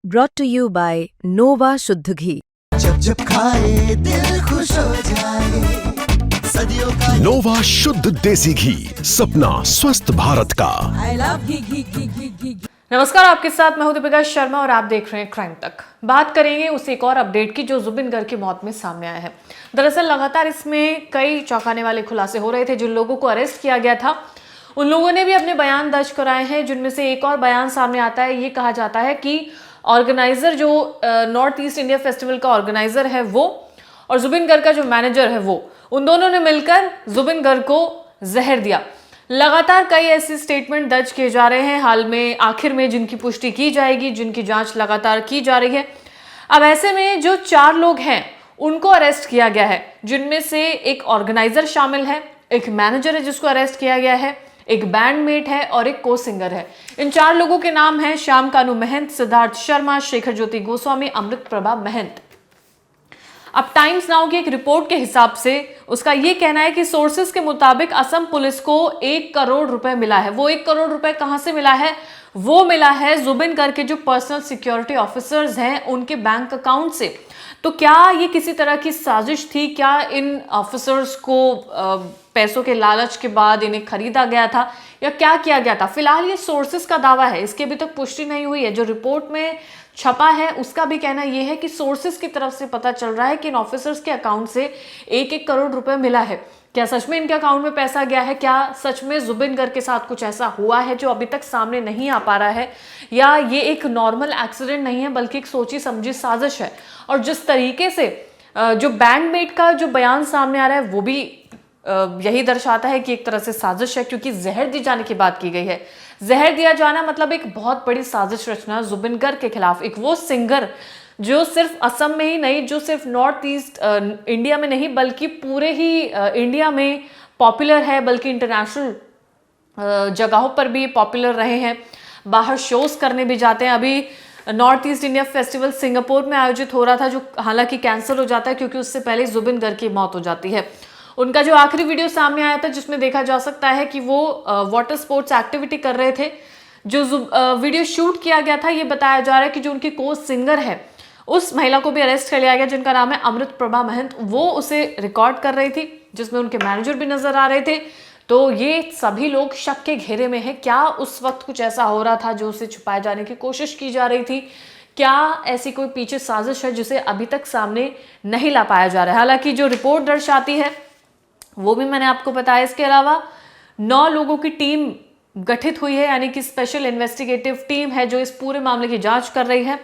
brought to you by Nova शुद्ध घी। जब जब खाए दिल खुश हो जाए, सदियों का नोवा शुद्ध देसी घी, सपना स्वस्थ भारत का। I love घी। नमस्कार, आपके साथ मैं हूं दीपिका शर्मा और आप देख रहे हैं क्राइम तक। बात करेंगे उस एक और अपडेट की जो जुबिन गर्ग की मौत में सामने आया है। दरअसल लगातार इसमें कई चौंकाने वाले खुलासे हो रहे थे। जिन लोगों को अरेस्ट किया गया था उन लोगों ने भी अपने बयान दर्ज कराए हैं, जिनमें से एक और बयान सामने आता है। ये कहा जाता है कि ऑर्गेनाइजर जो नॉर्थ ईस्ट इंडिया फेस्टिवल का ऑर्गेनाइजर है वो और जुबिन गर्ग का जो मैनेजर है वो, उन दोनों ने मिलकर जुबिन गर्ग को जहर दिया। लगातार कई ऐसे स्टेटमेंट दर्ज किए जा रहे हैं हाल में, आखिर में जिनकी पुष्टि की जाएगी, जिनकी जांच लगातार की जा रही है। अब ऐसे में जो 4 लोग हैं उनको अरेस्ट किया गया है, जिनमें से एक ऑर्गेनाइजर शामिल है, एक मैनेजर है जिसको अरेस्ट किया गया है, एक बैंडमेट है और एक को सिंगर है। इन 4 लोगों के नाम हैं श्याम कानू महंत, सिद्धार्थ शर्मा, शेखर ज्योति गोस्वामी, अमृत प्रभा महंत। अब टाइम्स नाउ की एक रिपोर्ट के हिसाब से उसका यह कहना है कि सोर्सेस के मुताबिक असम पुलिस को 1 करोड़ रुपए मिला है। वो 1 करोड़ रुपए कहां से मिला है? वो मिला है जुबिन गर्ग के जो पर्सनल सिक्योरिटी ऑफिसर्स हैं उनके बैंक अकाउंट से। तो क्या ये किसी तरह की साजिश थी? क्या इन ऑफिसर्स को पैसों के लालच के बाद इन्हें खरीदा गया था या क्या किया गया था? फिलहाल ये सोर्सेस का दावा है, इसकी अभी तक पुष्टि नहीं हुई है। जो रिपोर्ट में छपा है उसका भी कहना यह है कि सोर्सेस की तरफ से पता चल रहा है कि इन ऑफिसर्स के अकाउंट से 1-1 करोड़ रुपए मिला है। क्या सच में इनके अकाउंट में पैसा गया है? क्या सच में जुबिन गर्ग के साथ कुछ ऐसा हुआ है जो अभी तक सामने नहीं आ पा रहा है, या ये एक नॉर्मल एक्सीडेंट नहीं है बल्कि एक सोची समझी साजिश है? और जिस तरीके से जो बैंडमेट का जो बयान सामने आ रहा है वो भी यही दर्शाता है कि एक तरह से साजिश है, क्योंकि जहर दिए जाने की बात की गई है। जहर दिया जाना मतलब एक बहुत बड़ी साजिश रचना जुबिन गर्ग के खिलाफ। एक वो सिंगर जो सिर्फ असम में ही नहीं, जो सिर्फ नॉर्थ ईस्ट इंडिया में नहीं बल्कि पूरे ही इंडिया में पॉपुलर है, बल्कि इंटरनेशनल जगहों पर भी पॉपुलर रहे हैं, बाहर शोज करने भी जाते हैं। अभी north east India festival Singapore में आयोजित हो रहा था, जो हालांकि कैंसिल हो जाता है क्योंकि उससे पहले जुबिन गर्ग की मौत हो जाती है। उनका जो आखिरी वीडियो सामने आया था जिसमें देखा जा सकता है कि वो वाटर स्पोर्ट्स एक्टिविटी कर रहे थे। जो वीडियो शूट किया गया था, ये बताया जा रहा है कि जो उनकी को सिंगर है उस महिला को भी अरेस्ट कर लिया गया, जिनका नाम है अमृत प्रभा महंत। वो उसे रिकॉर्ड कर रही थी जिसमें उनके मैनेजर भी नजर आ रहे थे। तो ये सभी लोग शक के घेरे में है। क्या उस वक्त कुछ ऐसा हो रहा था जो उसे छुपाए जाने की कोशिश की जा रही थी? क्या ऐसी कोई पीछे साजिश है जिसे अभी तक सामने नहीं ला पाया जा रहा है? हालांकि जो रिपोर्ट दर्शाती है वो भी मैंने आपको बताया। इसके अलावा 9 लोगों की टीम गठित हुई है, यानी कि स्पेशल इन्वेस्टिगेटिव टीम है जो इस पूरे मामले की जांच कर रही है।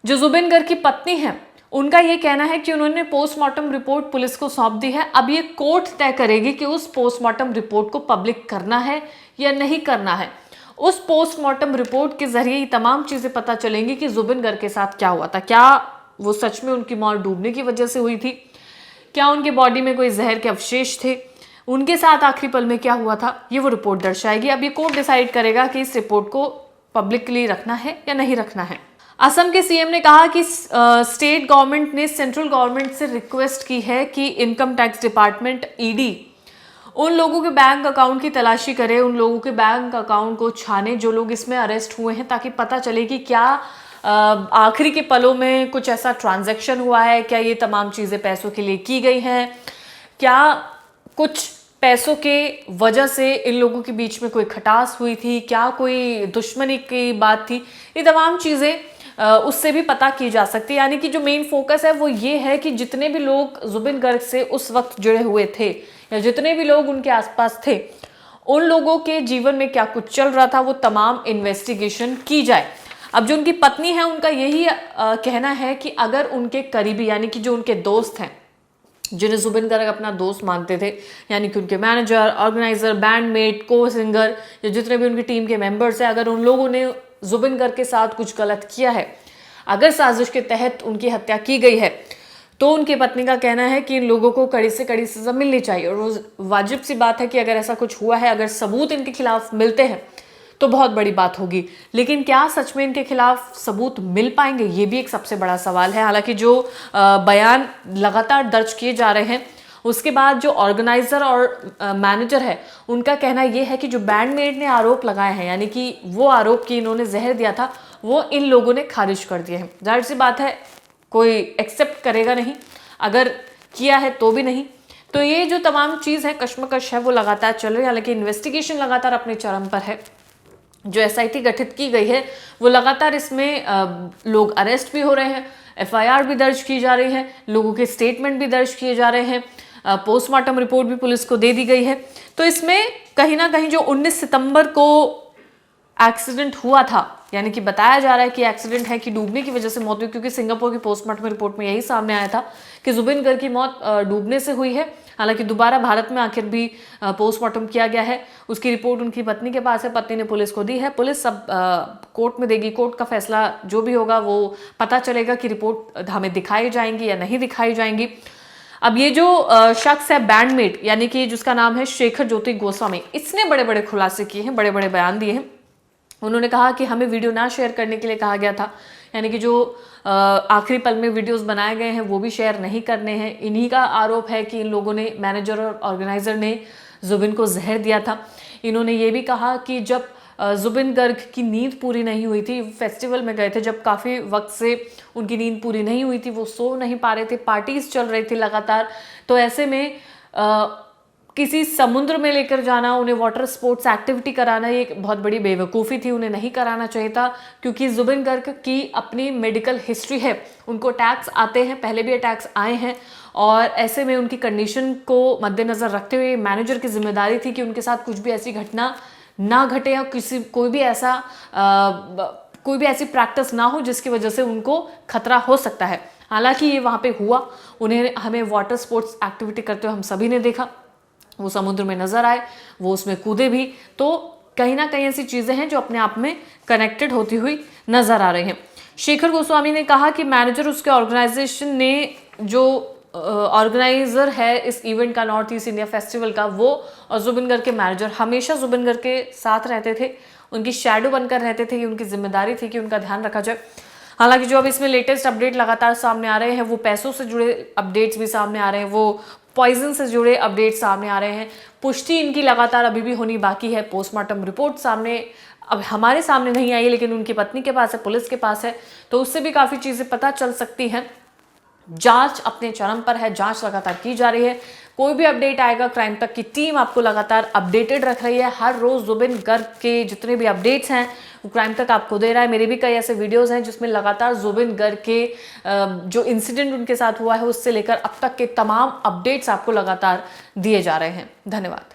जो जुबिन गर्ग की पत्नी है उनका यह कहना है कि उन्होंने पोस्टमार्टम रिपोर्ट पुलिस को सौंप दी है। अब ये कोर्ट तय करेगी कि उस पोस्टमार्टम रिपोर्ट को पब्लिक करना है या नहीं करना है। उस पोस्टमार्टम रिपोर्ट के जरिए ये तमाम चीजें पता चलेंगी कि जुबिन गर्ग के साथ क्या हुआ था। क्या वो सच में उनकी मौत डूबने की वजह से हुई थी? क्या उनके बॉडी में कोई जहर के अवशेष थे? उनके साथ आखिरी पल में क्या हुआ था? ये वो रिपोर्ट दर्शाएगी। अब ये कोर्ट डिसाइड करेगा कि इस रिपोर्ट को पब्लिकली रखना है या नहीं रखना है। असम के सीएम ने कहा कि स्टेट गवर्नमेंट ने सेंट्रल गवर्नमेंट से रिक्वेस्ट की है कि इनकम टैक्स डिपार्टमेंट ईडी उन लोगों के बैंक अकाउंट की तलाशी करे, उन लोगों के बैंक अकाउंट को छाने जो लोग इसमें अरेस्ट हुए हैं, ताकि पता चले कि क्या आखिरी के पलों में कुछ ऐसा ट्रांजैक्शन हुआ है, क्या ये तमाम चीज़ें पैसों के लिए की गई हैं, क्या कुछ पैसों के वजह से इन लोगों के बीच में कोई खटास हुई थी, क्या कोई दुश्मनी की बात थी। ये तमाम चीज़ें उससे भी पता की जा सकती है। यानी कि जो मेन फोकस है वो ये है कि जितने भी लोग जुबिन गर्ग से उस वक्त जुड़े हुए थे या जितने भी लोग उनके आसपास थे, उन लोगों के जीवन में क्या कुछ चल रहा था, वो तमाम इन्वेस्टिगेशन की जाए। अब जो उनकी पत्नी है उनका यही कहना है कि अगर उनके करीबी, यानी कि जो उनके दोस्त हैं, जिन्हें जुबिन गर्ग अपना दोस्त मानते थे, यानी कि उनके मैनेजर, ऑर्गेनाइजर, बैंडमेट, को सिंगर या जितने भी उनकी टीम के मेंबर्स हैं, अगर उन लोगों ने जुबिन गर्ग के साथ कुछ गलत किया है, अगर साजिश के तहत उनकी हत्या की गई है, तो उनकी पत्नी का कहना है कि इन लोगों को कड़ी से कड़ी सजा मिलनी चाहिए। और वाजिब सी बात है कि अगर ऐसा कुछ हुआ है, अगर सबूत इनके खिलाफ मिलते हैं तो बहुत बड़ी बात होगी। लेकिन क्या सच में इनके खिलाफ सबूत मिल पाएंगे, ये भी एक सबसे बड़ा सवाल है। हालांकि जो बयान लगातार दर्ज किए जा रहे हैं, उसके बाद जो ऑर्गेनाइजर और मैनेजर है उनका कहना यह है कि जो बैंडमेट ने आरोप लगाए हैं, यानी कि वो आरोप कि इन्होंने जहर दिया था, वो इन लोगों ने खारिज कर दिए हैं। जाहिर सी बात है कोई एक्सेप्ट करेगा नहीं, अगर किया है तो भी नहीं। तो ये जो तमाम चीज़ है, कश्मकश है, वो लगातार चल रही है। हालांकि इन्वेस्टिगेशन लगातार अपने चरम पर है। जो एसआईटी गठित की गई है वो लगातार इसमें लोग अरेस्ट भी हो रहे हैं, एफआईआर भी दर्ज की जा रही है, लोगों के स्टेटमेंट भी दर्ज किए जा रहे हैं, पोस्टमार्टम रिपोर्ट भी पुलिस को दे दी गई है। तो इसमें कहीं ना कहीं जो 19 सितंबर को एक्सीडेंट हुआ था, यानी कि बताया जा रहा है कि एक्सीडेंट है कि डूबने की वजह से मौत हुई, क्योंकि सिंगापुर की पोस्टमार्टम रिपोर्ट में यही सामने आया था कि जुबिन की मौत डूबने से हुई है। हालांकि दोबारा भारत में आखिर भी पोस्टमार्टम किया गया है, उसकी रिपोर्ट उनकी पत्नी के पास है, पत्नी ने पुलिस को दी है, पुलिस सब कोर्ट में देगी, कोर्ट का फैसला जो भी होगा वो पता चलेगा कि रिपोर्ट हमें दिखाई जाएंगी या नहीं दिखाई जाएंगी। अब ये जो शख्स है बैंडमेट, यानी कि जिसका नाम है शेखर ज्योति गोस्वामी, इसने बड़े बड़े खुलासे किए हैं, बड़े बड़े बयान दिए हैं। उन्होंने कहा कि हमें वीडियो ना शेयर करने के लिए कहा गया था, यानी कि जो आखिरी पल में वीडियोस बनाए गए हैं वो भी शेयर नहीं करने हैं। इन्हीं का आरोप है कि इन लोगों ने, मैनेजर और ऑर्गेनाइजर ने जुबिन को जहर दिया था। इन्होंने ये भी कहा कि जब जुबिन गर्ग की नींद पूरी नहीं हुई थी, फेस्टिवल में गए थे, जब काफ़ी वक्त से उनकी नींद पूरी नहीं हुई थी, वो सो नहीं पा रहे थे, पार्टीज चल रही थी लगातार, तो ऐसे में किसी समुद्र में लेकर जाना, उन्हें वाटर स्पोर्ट्स एक्टिविटी कराना, ये एक बहुत बड़ी बेवकूफ़ी थी, उन्हें नहीं कराना चाहिए था। क्योंकि जुबिन गर्ग की अपनी मेडिकल हिस्ट्री है, उनको अटैक्स आते हैं, पहले भी अटैक्स आए हैं, और ऐसे में उनकी कंडीशन को मद्देनज़र रखते हुए मैनेजर की जिम्मेदारी थी कि उनके साथ कुछ भी ऐसी घटना ना घटे या कोई भी ऐसी प्रैक्टिस ना हो जिसकी वजह से उनको खतरा हो सकता है। हालांकि ये वहाँ पे हुआ, हमें वाटर स्पोर्ट्स एक्टिविटी करते हुए हम सभी ने देखा, वो समुद्र में नजर आए, वो उसमें कूदे भी, तो कहीं ना कहीं ऐसी चीजें हैं जो अपने आप में कनेक्टेड होती हुई नजर आ रही हैं। शेखर गोस्वामी ने कहा कि मैनेजर, उसके ऑर्गेनाइजेशन ने, जो ऑर्गेनाइजर है इस इवेंट का, नॉर्थ ईस्ट इंडिया फेस्टिवल का, वो और जुबिन गर्ग के मैनेजर हमेशा जुबिन गर्ग के साथ रहते थे, उनकी शैडो बनकर रहते थे, ये उनकी जिम्मेदारी थी कि उनका ध्यान रखा जाए। हालांकि जो अब इसमें लेटेस्ट अपडेट लगातार सामने आ रहे हैं, वो पैसों से जुड़े अपडेट्स भी सामने आ रहे हैं, वो पॉइजन से जुड़े अपडेट सामने आ रहे हैं। पुष्टि इनकी लगातार अभी भी होनी बाकी है। पोस्टमार्टम रिपोर्ट सामने, अब हमारे सामने नहीं आई, लेकिन उनकी पत्नी के पास है, पुलिस के पास है, तो उससे भी काफ़ी चीज़ें पता चल सकती हैं। जांच अपने चरम पर है, जांच लगातार की जा रही है। कोई भी अपडेट आएगा, क्राइम तक की टीम आपको लगातार अपडेटेड रख रही है। हर रोज जुबिन गर्ग के जितने भी अपडेट्स हैं वो क्राइम तक आपको दे रहा है। मेरे भी कई ऐसे वीडियोस हैं जिसमें लगातार जुबिन गर्ग के जो इंसिडेंट उनके साथ हुआ है उससे लेकर अब तक के तमाम अपडेट्स आपको लगातार दिए जा रहे हैं। धन्यवाद।